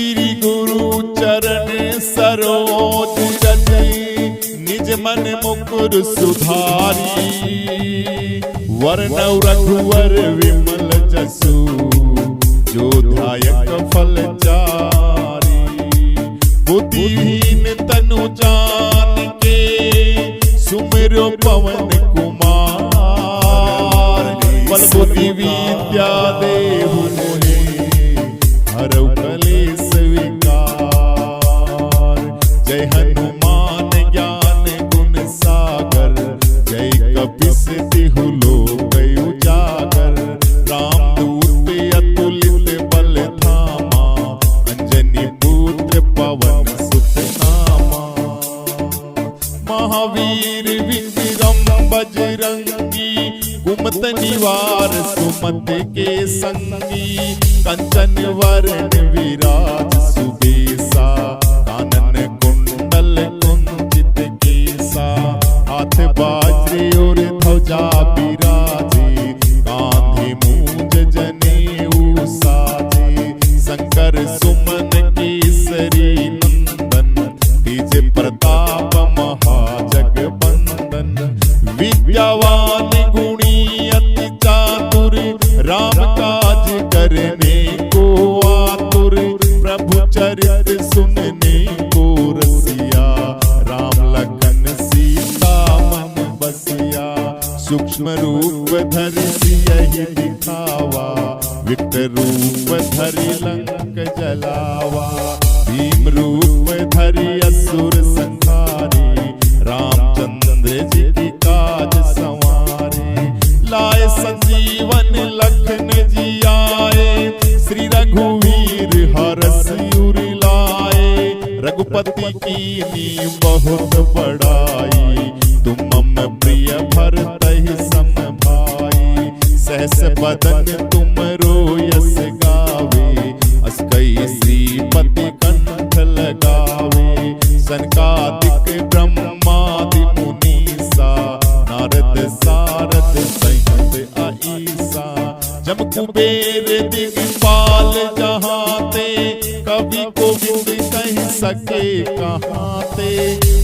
श्री गुरु चरण सरोज रज निज मन मुकुर सुधारी। वर्णव रघुवर विमल जसु जो ध्यायक फल चारी। बुद्धिहीन तनु जान के सुमिरो पवन कुमार। बल बुद्धि विद्या देहु मोहि हरऊ कलेश विकार। जय हनुमान ज्ञान गुण सागर जय कपीस तिहु लोक उजागर। रामदूत अतुलित बल धामा अंजनी पुत्र पवन सुत नामा। महावीर विक्रम बजरंगी कुमत निवार सुमत के संगी। कंचन वरण विराज सुबेसा कानन कुंडल कुंचित केसा। हाथ बाजे और ध्वजा बिराजे कांधे मूंज जनेऊ साजे। शंकर सुमन केसरी नंदन तेज प्रताप महाजगबंदन। विद्यावान गुणी अति चातुर राम काज करने को आतुर। प्रभु चरित सुनने को रसिया राम लखन सीता मन बसिया। सूक्ष्म रूप धरि सियहि दिखावा विकट रूप धरि लंक जलावा। भीम रूप धरि असुर संहारे रामचंद्र जी की काज संवारे। लाए संजीवन लखन जी आए श्री रघुवीर हरष उर लाए। रघुपति कीन्ही बहुत बड़ाई तुम मम प्रिय भरतहि सम भाई। सहस बदन तुम रोयस गावे अस कई श्रीपति कंठ लगावे। सनकादिक ब्रह्मादि मुनीसा नारद सारद सहित अईसा। जब कुबेर दिगपाल जहाते कवि कोविद कह सके कहाते।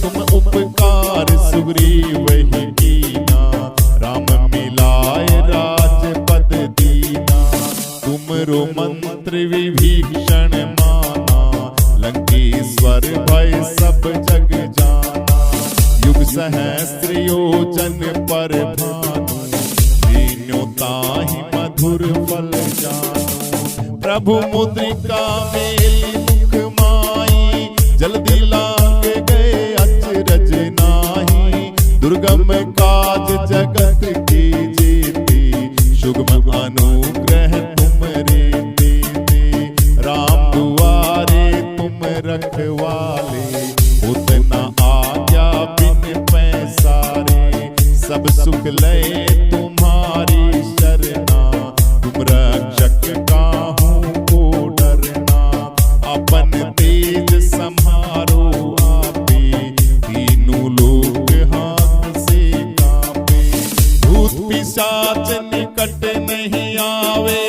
तुम उपकार सुग्रीव ही कीना राम मिलाए राजपद दीना। तुमरो मंत्र विभीषण माना लंकेश्वर भय सब जग जाना। युग सहस्त्र योजन पर भानु दीन्यो ताहि मधुर फल जानु। प्रभु मुद्रिका मेली मुख माई जल्दी लांग गए अचरज नाही। दुर्गम काज जगत के जेते सुगम अनुग्रह तुमरे देते। राम दुआरे तुम रखवाले होत न आज्ञा बिन पैसारे। सब सुख लय तुम्हारी शरणा तुम रक्षक काहू को डरना। अपन तेज सम्हारो आपे तीनों लोक हाथ से कांपे। भूत पिशाच निकट नहीं आवे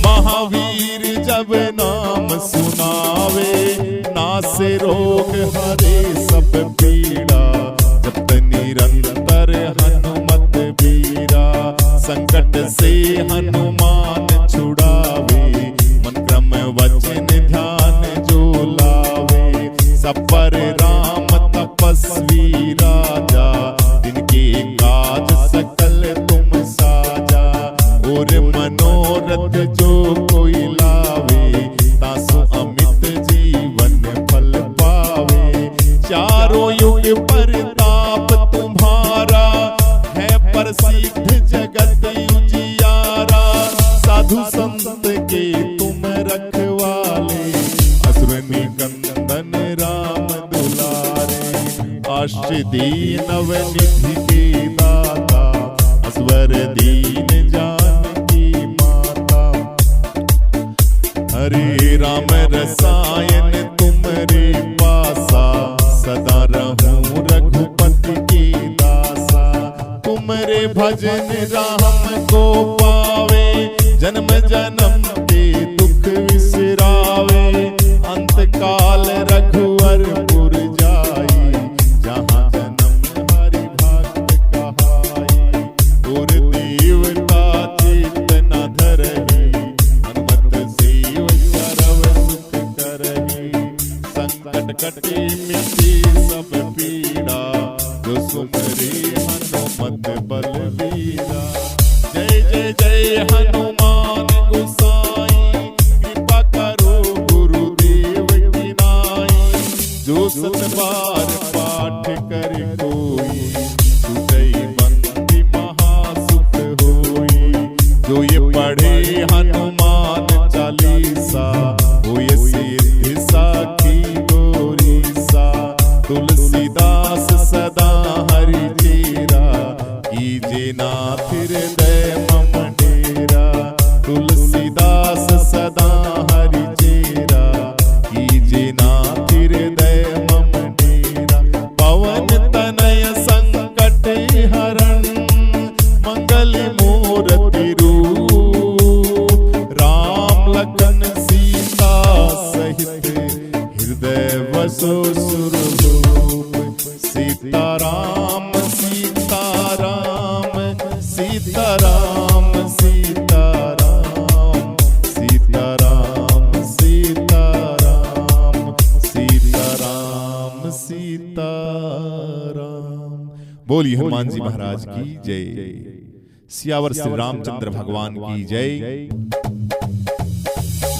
महावीर जब नाम सुनावे। नासे रोग हरे सब पीड़ा जप निरंतर हनुमत बीरा। संकट से हनुमान छुड़ावे मन क्रम वचन ध्यान जो लावे। सब पर राम तपस्वी राजा जिनके काज सकल तुम साजा। और मनोरथ जो कोई लावे तासु अमित जीवन फल पावे। चारों युग परताप तुम्हारा है प्रसिद्ध जगत उजियारा। साधु संत के तुम रखवाले असुर निकंदन राम दुलारे। आश्रय दीनव निधि के दाता असवर दीन जानकी माता। हरे राम रसायन तुमरे पासा सदा रहूं रघुपति की दासा। तुमरे भजन राम को पावे जन्म जन्म के दुख विसरावे। अंत कटी मिट्टी सब पीड़ा, जो सुमरे हनुमत बलवीरा। जय जय जय हनुमान गोसाई, कृपा करो गुरुदेव की नाई। जो सत बार पाठ करे कोई, छूटई बंदी महासुख होई। जो ये पढ़े हनुमान चालीसा, होय सिद्धि साखी गोरीसा। तुलसीदास सदा हरि चेरा, कीजे नाथ हृदय मम डेरा। तुलसीदास सदा हरि चेरा, कीजे नाथ हृदय मम डेरा। पवन तनय संकट हरण, मंगल मूर्ति रूप। राम लखन सीता सहित, हृदय बसो सुरभूप। सीताराम सीताराम सीताराम सीताराम सीताराम सीताराम सीताराम सीताराम। बोलिए हनुमान जी महाराज की जय। सियावर श्री रामचंद्र भगवान की जय।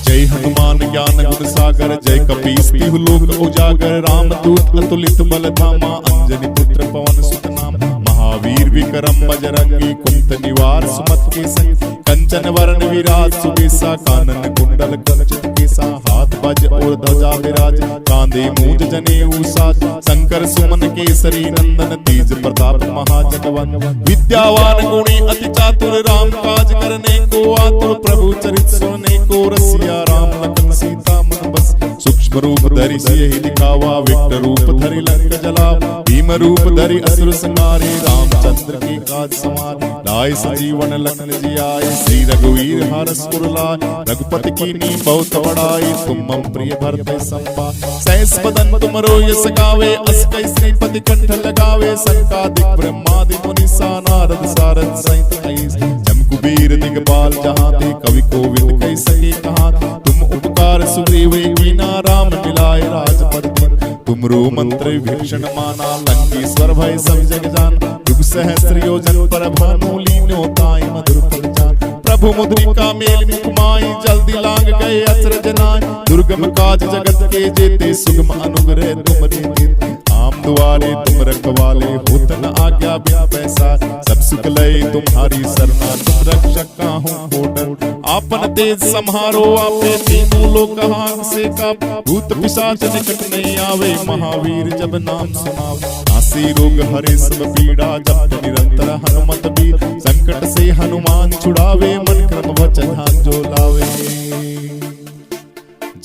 जय हनुमान ज्ञान गुण सागर, जय कपीस तिहु लोक उजागर। रामदूत अतुलित बल धामा, अंजनी पुत्र पवन सुत नामा। महावीर विक्रम बजरंगी, कुंत निवार सुमत के संग। कंचन वरण विराज सुबेसा, कानन कुंडल कुंचित केसा। हाथ बज और ध्वजा विराज, कांधे मूंज जनेऊ साज। शंकर सुमन केसरी नंदन, तेज प्रताप महाजगवंदन। विद्यावान गुणी अति चातुर, राम काज करने को आतुर। प्रभु चरित सुनने को रसिया, राम लखन सीता मन बस। सूक्ष्म रूप धरि सियहि दिखावा, विकट रूप धरि लंक जलावा। भीम रूप धरि असुर संहारे, रामचंद्र के काज सवारे। लाए सजीवन लखन जियाए, श्री रघुवीर हरष उर लाए। रघुपति कीन्ही बहुत बड़ाई, तुम मम प्रिय भरते संभा। सहस बदन तुमरो यस गावे, अस कई श्रीपति कंठ लगावे। संकादिक ब्रह्मादि मुनीसा, नारद सारद सहित अहिस। जम कुबेर दिगपाल जहाँ ते, कवि कोविद कहि सके कहाँ। तुम उपकार सुग्रीव कीना, राम मिलाए राजपद दीना। तुमरो मंत्र विभीषण माना, लंकेश्वर भय सब जग जाना। युग सहस्र योजन पर भानु, लीनो ताई मधुर फल जान। प्रभु मुद्रिका मेल मुख माई, जल्दी लांग गए अचरज नाई। दुर्गम काज जगत के जेते, सुगम अनुग्रह तुमरे देते। आम दुआरे तुम रखवाले, होत न आज्ञा बिन पैसा। सब सुख लय तुम्हारी सरना, तुम रक्षक काहू को डर। आपन तेज सम्हारो आपे, तीनों लोक हाथ से काप। भूत पिशाच निकट नहीं आवे, महावीर जब नाम सुनावे। नासी रोग हरे सब पीड़ा, जप निरंतर हनुमत बीर। संकट से हनुमान छुड़ावे, मन क्रम वचन ध्यान जो लावे।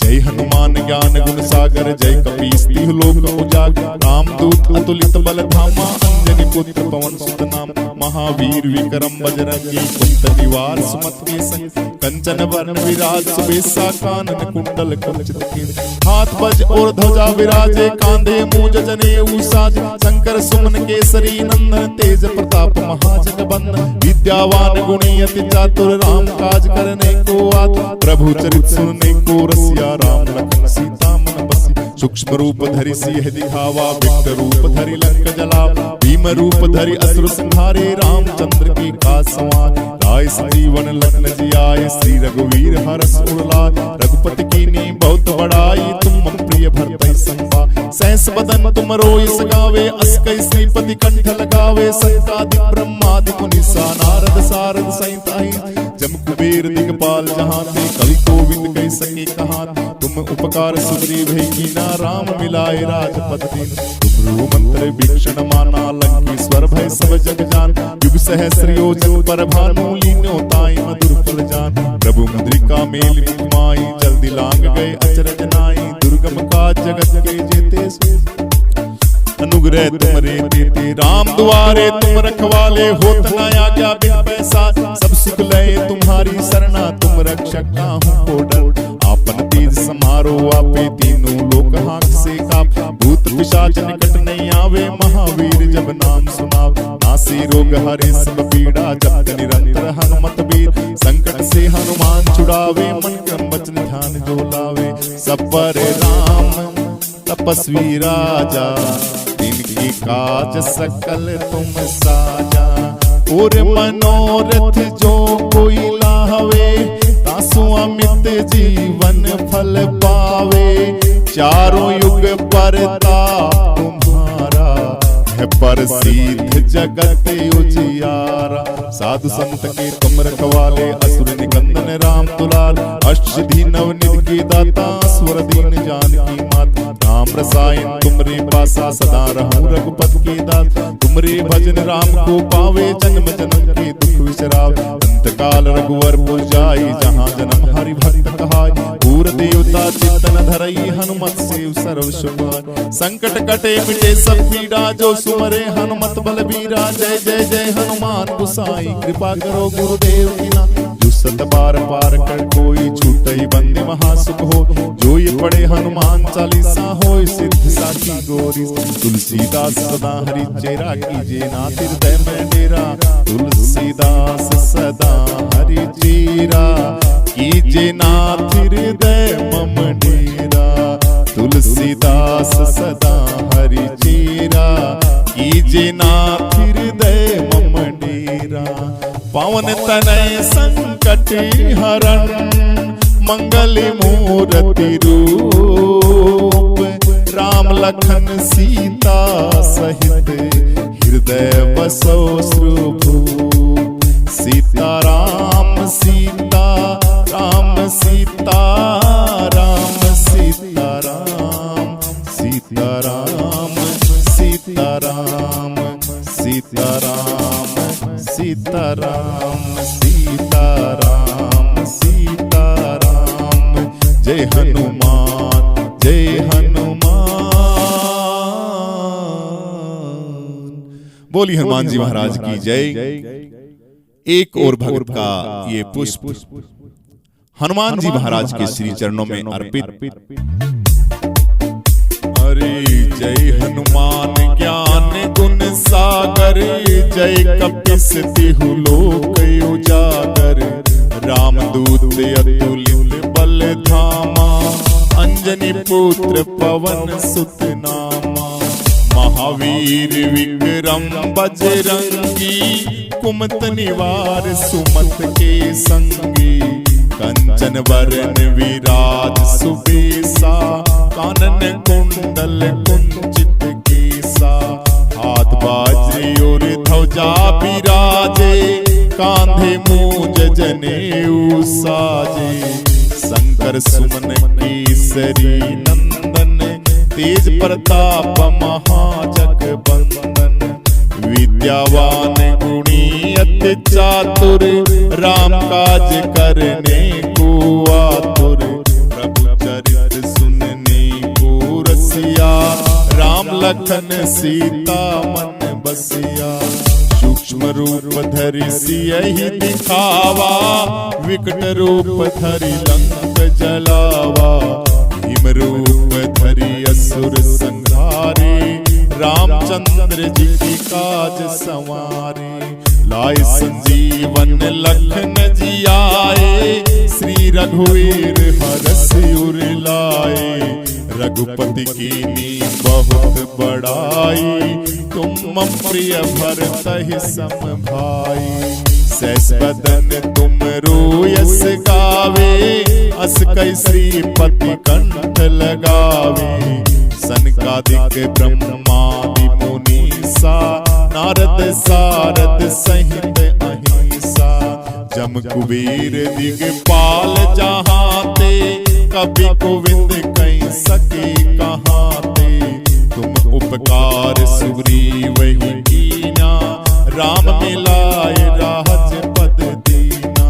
जय हनुमान ज्ञान गुण सागर, जय कपीस तिहु लोक उजागर। रामदूत अतुलित बल धामा, अंजनी पुत्र पवन सुत नामा। महावीर विक्रम बजरंगी, कुंत निवार सुमत के संग। कंचन वरण विराज सुबेसा, कानन कुंडल कुंचित केसा। हाथ बज और ध्वजा विराजे, कांधे मूंज जनेऊ साज। शंकर सुमन केसरी नंदन, तेज प्रताप महाजगवंदन। विद्यावान गुणी अति चातुर, राम काज करने को आतुर। प्रभु चरित सुनने को रसिया, राम लखन सीता मन बसी। सूक्ष्म रूप धरि सियहि दिखावा, विकट रूप धरि लंक जलावा। भीम रूप धरि असुर संहारे, रामचंद्र के काज सवारे। लाए सजीवन लखन जियाए, श्री रघुवीर हरष उर लाए। रघुपति कीन्ही बहुत बड़ाई, तुम मम प्रिय भरते संभा। सहस बदन तुमरो यस गावे, अस कई श्रीपति कंठ लगावे। संकादिक ब्रह्मादि मुनीसा, नारद सारद सहित अहिस। जम कुबेर दिगपाल जहाँ ते, कवि कोविद कहि सके कहाँ। तुम उपकार सुग्रीव कीना, राम मिलाए राजपद दीना। तुमरो मंत्र विभीषण माना, लंकेश्वर भय सब जग जान। युग सहस्र योजन पर भानु, लीनो ताई मधुर फल जान। प्रभु मुद्रिका मेल मुख माई, जल्दी लांग गए अचरज नाई। दुर्गम काज जगत के जेते, अनुग्रह तुमरे देते। राम दुआरे तुम रखवाले, होत न आज्ञा बिन पैसा। सब सुख लय तुम्हारी सरना, तुम रक्षक काहू को डर। आपन तेज समारो आपे, तीनों लोक हाथ से काप। भूत पिशाच निकट नहीं आवे, महावीर जब नाम सुनावे। नासी रोग हरे सब पीड़ा, जपत निरंतर हनुमत बीर। संकट से हनुमान छुड़ावे, मन क्रम वचन ध्यान जो लावे। सब पर राम तप तपस्वी राजा, इनकी काज सकल तुम साजा। और मनोरथ जो कोई लावे, तासु अमित जीवन फल पावे। चारों युग परताप तुम्हारा, है प्रसिद्ध जगत उजियारा। साधु संत के तुम रखवाले, असुर निकंदन राम दुलार। अष्टसिद्धि नवनिधि के दाता, स्वर दीन जानकी माता। राम रसायन तुमरे पासा, सदा रहूं रघुपत के दास। तुमरे भजन राम को पावे, जन्म जन्म के दुख विसराव। अंत काल रघुवर पुर जाई, जहाँ जन्म हरि भक्त कहाय। पूर देवता चित्तन धरई, हनुमत से सर्व सुख। संकट कटे मिटे सब पीड़ा, जो सुमरे हनुमत बलबीरा। जय जय जय हनुमान गोसाई, कृपा करो गुरुदेव की ना। जो सत बार पार कर कोई, छूटई बंदे महासुख हो। जो ये पढ़े हनुमान चालीसा, होय सिद्ध साखी गौरी। तुलसीदास सदा हरि चेरा, कीजे नाथ हृदय में डेरा। तुलसीदास सदा हरि चेरा, कीजे नाथ हृदय मम डेरा। तुलसीदास सदा हरि चेरा, कीजे नाथ हृदय मम डेरा। पवन तनय संकट हरण, मंगल मूर्ति रूप। राम लखन सीता सहित, हृदय बसो श्रुभूप। सीता राम सीता राम, सीता राम सीता राम। सीता राम सीता राम, सीता राम सीता राम। सीता राम सीता राम, जय हनुमान जय हनुमान। बोली हनुमान जी महाराज की जय। एक और भक्त का ये पुष्प हनुमान जी महाराज के श्री चरणों में अर्पित। अरे जय हनुमान ज्ञान गुण सागर, जय कपीस तिहु लोक उजागर। रामदूत अतुलित बल धामा, अंजनी पुत्र पवन सुत नामा। महावीर विक्रम बजरंगी, कुमत निवार सुमत के संगी। कंचन वरण विराज सुबेसा, कानन कुंडल कुंचित केसा। हाथ बाजे और ध्वजा बिराजे, कांधे मूंज जनेऊ साजे। शंकर सुमन केसरी नंदन, तेज प्रताप महाजगबंदन। विद्यावान गुणी अति चातुर, राम काज करने को आतुर। प्रभु चरित्र सुनने को रसिया, राम लखन सीता मन बसिया। सूक्ष्म रूप धरि सियहि दिखावा, विकट रूप धरि लंक जलावा। भीम रूप धरि असुर संहारे, रामचंद्र जी की काज संवारे। लाए संजीवन लखन जियाए, श्री रघुवीर हरष उर लाए। रघुपति कीनी बहुत बड़ाई, तुम प्रिय भरतहि सम भाई। सहस बदन तुम रोयस गावे, अस कई श्रीपति कंठ लगावे। सनकादिक ब्रह्मादि मुनीसा, नारद सारद सहित अहिंसा। जम कुबेर दिगपाल जहाते, कवि गोविंद कई सके कहाते। तुम उपकार सुग्रीव ही कीना, राम मिलाए राजपद दीना।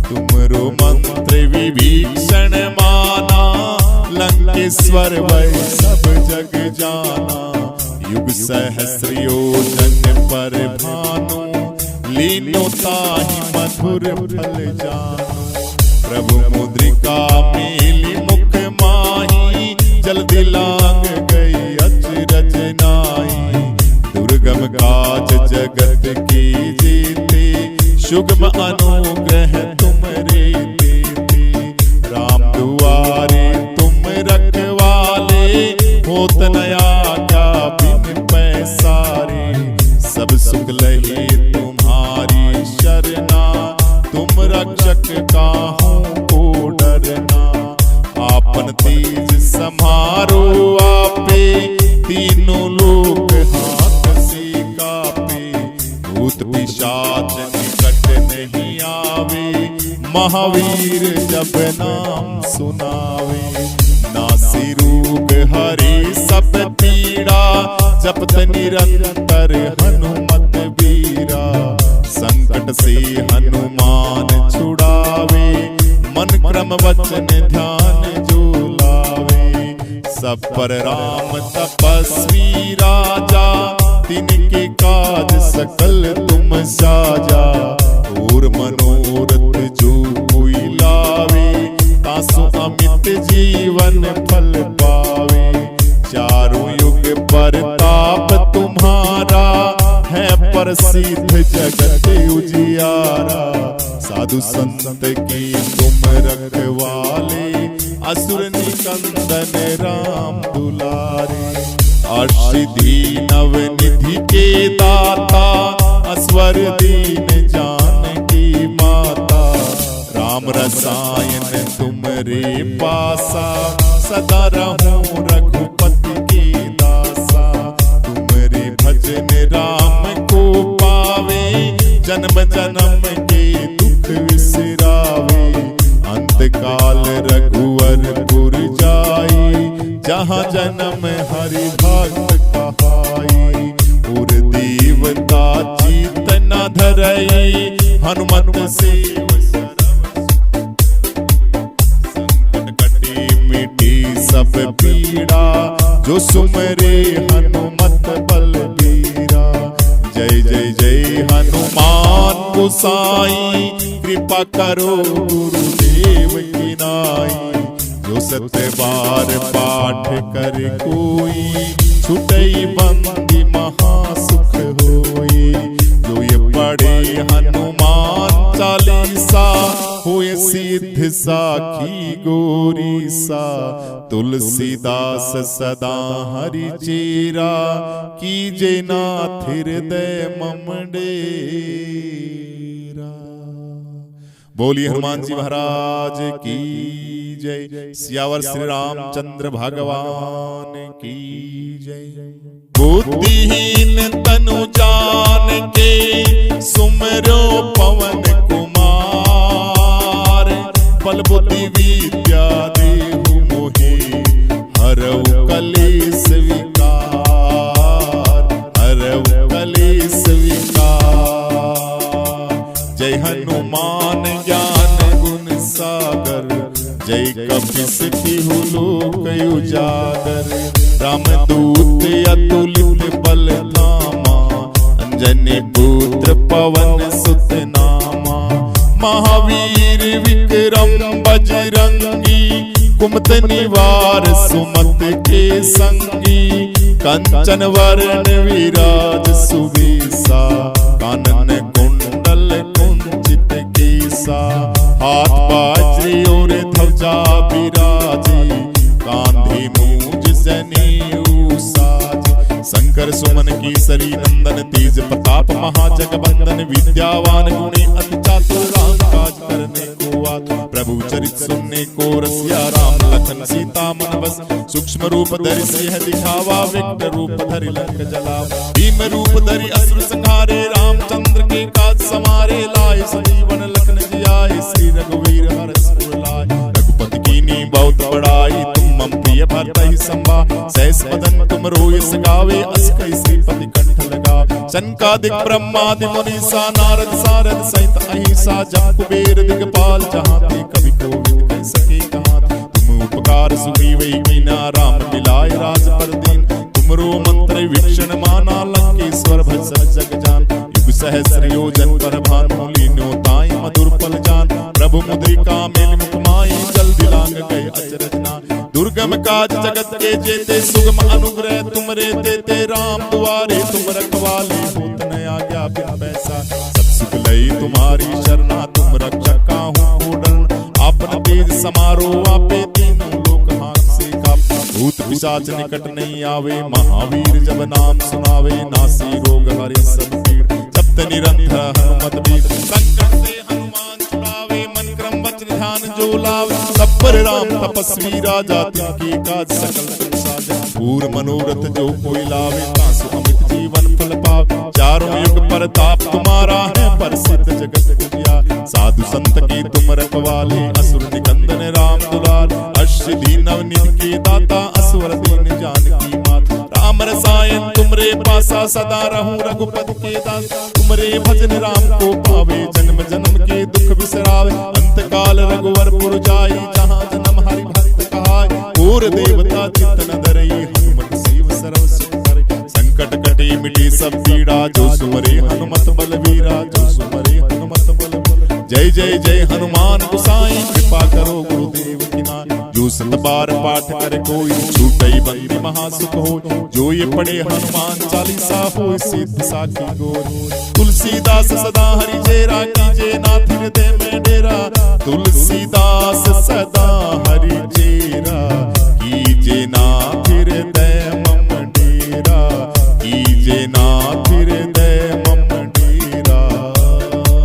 तुमरो मंत्र विभीषण माना, लंकेश्वर वै सब जग जाना। युग सहस्र योजन पर भानु, लीनो ताहि मधुर फल जानु। प्रभु मुद्रिका मेली मुख माही, जल्दी लांग गई अचरज नाई। दुर्गम काज जगत के जेते, सुगम अनुग्रह तुमरे देते। राम दुआरे तुम रखवाले, हो होत नया क्या बिन पैसारे, सब सुख लहे तुम्हारी शरणा, तुम रक्षक काहू को डरना। आपन तेज समारो आपे, तीनों लोग हाथ से कापे, भूत पिशाच निकट नहीं आवे, महावीर जब नाम सुनावे। नासी रोग हरे सब पीड़ा, जपत निरंतर हनुमत बीरा, संकट से हनुमान छुड़ावे, मन क्रम वचन ध्यान जो लावे। सब पर राम तपस्वी राजा, तिनके काज सकल तुम साजा, और मनोरथ जो कोई लावे, तासु अमित जीवन फल पावे। चारों युग परताप तुम्हारा, है प्रसिद्ध जगत उजियारा। साधु संत की तुम रखवाले, असुर निकंदन राम दुलारे। अष्टसिद्धि नवनिधि के दाता, अस्वर दीन जानकी माता। राम रसायन तुमरे पासा, सदा रहूं रघुपति के दासा। तुमरे भजन राम को पावे, जन्म जन्म के दुख विसरावे। अंत काल रघुवरपुर जाई, जहाँ जन्म हरि भक्त कहाई। और देवता चित न धरई, हनुमत से संकट कटे मिटी सब पीड़ा, जो सुमरे हनुमत बलबीरा। जय जय जय हनुमान गोसाई, कृपा करो गुरुदेव की नाई। जो सत्य बार पाठ कर कोई, छुटई बंदी महासुख होई। जो ये पढ़े हनुमान चालीसा, होए सिद्ध साखी गौरीसा। तुलसीदास सदा हरि चेरा, कीजे नाथ हृदय मम डेरा। बोलिए हनुमान जी महाराज की जय। सियावर श्री रामचंद्र भगवान की जय। बुद्धिहीन तनु जान के, सुमरो पवन कुमार। बल बुद्धि विद्या देहु मोहि, हरऊ कलेश विकार, हरऊ कलेश विकार। जय हनुमान ज्ञान गुण सागर, जय कपीस तिहु लोक उजागर। रामदूत अतुलित बल धामा, अंजनी पुत्र पवन सुत नामा। महावीर विक्रम बजरंगी, कुमत निवार सुमत के संगी। कंचन वरण विराज सुबीसा, कानन कुंडल कुंचित केसा। हाथ बाजरी और ध्वजा बिराजी, कांधे मूज जनेऊ साज। शंकर सुमन केसरी नंदन, तेज प्रताप महाजगबंदन। विद्यावान गुणी अति चातुर, राम काज करने को आता। प्रभु चरित सुनने को रसिया, राम लखन सीता मन बस। सूक्ष्म रूप धरि सिंह दिखावा, विकट रूप धरि लंक जलावा। भीम रूप धरि असुर संहारे, रामचंद्र के काज समारे। लाए संजीवन लखन जियाए, श्री रघुवीर हरष उर लाए। रघुपति कीन्ही बहुत बड़ाई, तुम मम प्रिय भरतहि संभा। सहस बदन तुम रोयस गावे, अस कहि श्रीपति कंठ लगावे। सनकादिक ब्रह्मादि मुनीसा, नारद सारद सहित अहिंसा। जप कुबेर दिगपाल, जहाँ ते कवि कोविद कह सके कहाँ। तुम उपकार सुग्रीव कीन्हा, राम मिलाए राज पर दीन। तुमरो मंत्र विभीषण माना, लंकेश्वर भज सब जग जान। युग सहस्र योजन पर भानु, लीन्यो ताई मधुर पल जान। प्रभु मुद्रिका मेल मुख माई, जल दिलांग गए अचरज नाथ। दुर्गम काज जगत के जेते, सुगम अनुग्रह तुमरे तेते। राम दुआरे तुम रखवाले, होत न आज्ञा बिन पैसा। सब सुख लई तुम्हारी शरणा, तुम रक्षक काहू को डरना। आपन तेज समारो आपे, तीनों लोक हाथ से कापे। भूत पिशाच निकट नहीं आवे, महावीर जब नाम सुनावे, नासी रोग हरे सब पीड़, जपत निरंतर हनुमत बीर। संकट से हनुमान छुड़ावे, मन क्रम वचन ध्यान जो लावे, सब पर राम तपस्वी राजा, तिनकी काज सकल तुम साजा। पूर मनोरथ जो कोई लावे, तासु अमित जीवन फल पावे, चारों युग परताप तुम्हारा है, प्रसिद्ध जगत विद्या। साधु संत की तुम रखवाले, असुर निकंदन राम दुलार, अष्टधी नवनीत के दाता, असुर दीन जानकी माता। राम रसायन तुमरे पासा, सदा रहूं रघुपति के दास। तुमरे भजन राम को पावे, जन्म जन्म के दुख बिसरावे। अंत काल रघुवर पुर जाई, जहाँ जन्म हरि भक्त कहाय। और देवता चित्त न धरई, हनुमत सेव सर्व सुख करई। संकट कटे मिटे सब पीड़ा, जो सुमरे हनुमत बलवीरा, जो सुमरे हनुमत बलवीरा। जय जय जय हनुमान गोसाई, कृपा करो गुरुदेव की नाई। जो सत बार पाठ करे कोई, छूटई बंदी महासुख हो। जो ये पढ़े हनुमान चालीसा, हो सिद्ध साखी गोर। तुलसीदास सदा हरि चेरा, कीजे नाथ हृदय में डेरा। तुलसीदास सदा हरि